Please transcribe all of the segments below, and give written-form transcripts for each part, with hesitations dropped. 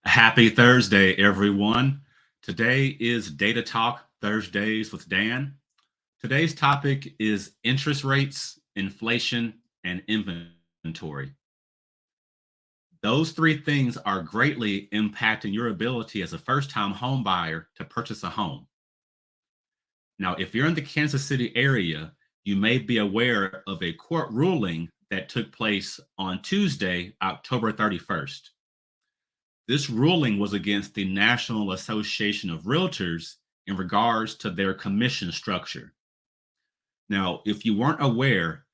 Happy Thursday, everyone. Today is Data Talk Thursdays with Dan. Today's topic is interest rates, inflation, and inventory. Those three things are greatly impacting your ability as a first time home buyer to purchase a home. Now, if you're in the Kansas City area, you may be aware of a court ruling that took place on Tuesday, October 31st. This ruling was against the National Association of Realtors in regards to their commission structure. Now, if you weren't aware,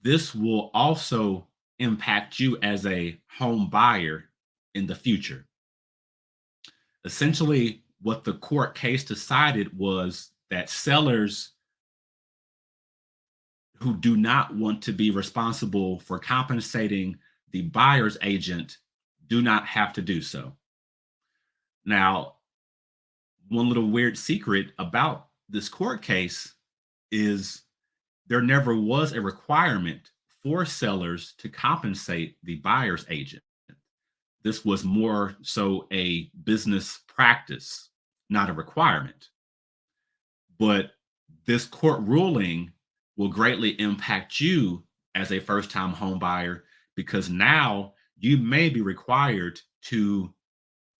this will also impact you as a home buyer in the future. Essentially, what the court case decided was that sellers who do not want to be responsible for compensating the buyer's agent do not have to do so. Now, one little weird secret about this court case is there never was a requirement for sellers to compensate the buyer's agent. This was more so a business practice, not a requirement. But this court ruling will greatly impact you as a first time home buyer because now you may be required to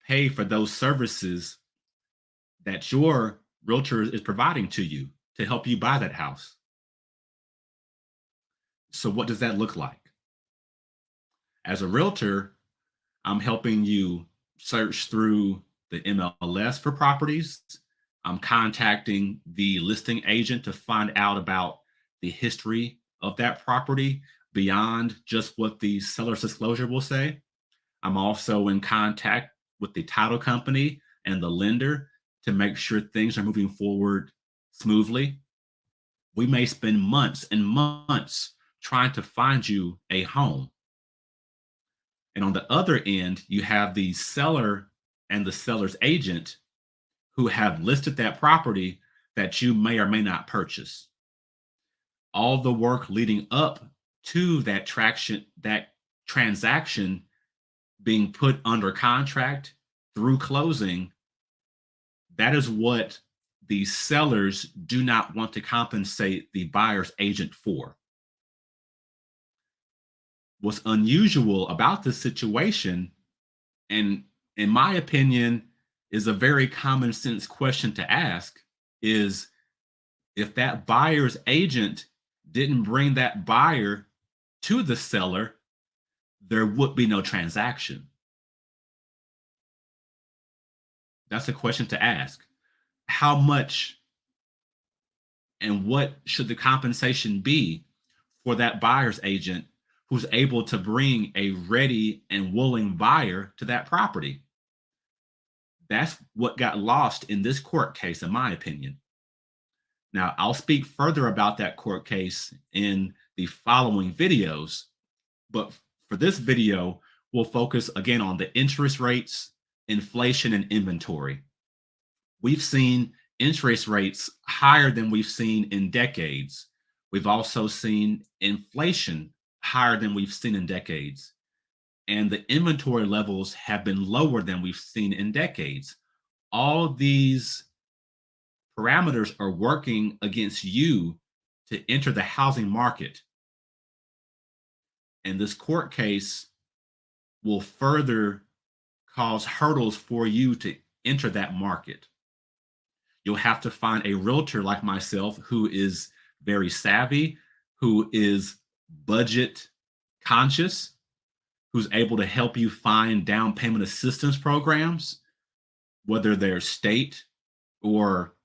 pay for those services that your realtor is providing to you to help you buy that house. So, what does that look like? As a realtor, I'm helping you search through the MLS for properties. I'm contacting the listing agent to find out about the history of that property beyond just what the seller's disclosure will say. I'm also in contact with the title company and the lender to make sure things are moving forward smoothly. We may spend months and months trying to find you a home. And on the other end, you have the seller and the seller's agent who have listed that property that you may or may not purchase. All the work leading up to that transaction being put under contract through closing, that is what the sellers do not want to compensate the buyer's agent for. What's unusual about this situation, and in my opinion, is a very common sense question to ask, is if that buyer's agent didn't bring that buyer to the seller, there would be no transaction. That's a question to ask. How much and what should the compensation be for that buyer's agent who's able to bring a ready and willing buyer to that property? That's what got lost in this court case, in my opinion. Now, I'll speak further about that court case in the following videos, but for this video, we'll focus again on the interest rates, inflation, and inventory. We've seen interest rates higher than we've seen in decades. We've also seen inflation higher than we've seen in decades. And the inventory levels have been lower than we've seen in decades. All these parameters are working against you to enter the housing market. And this court case will further cause hurdles for you to enter that market. You'll have to find a realtor like myself who is very savvy, who is budget conscious, who's able to help you find down payment assistance programs, whether they're state or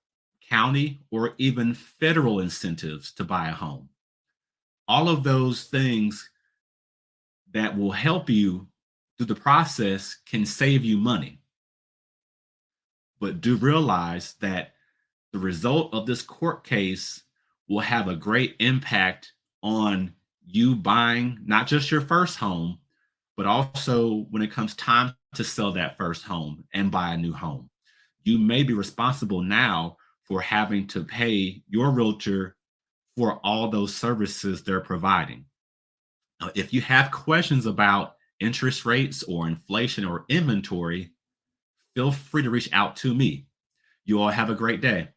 county or even federal incentives to buy a home. All of those things that will help you through the process can save you money. But do realize that the result of this court case will have a great impact on you buying not just your first home, but also when it comes time to sell that first home and buy a new home. You may be responsible now for having to pay your realtor for all those services they're providing. Now, if you have questions about interest rates or inflation or inventory, feel free to reach out to me. You all have a great day.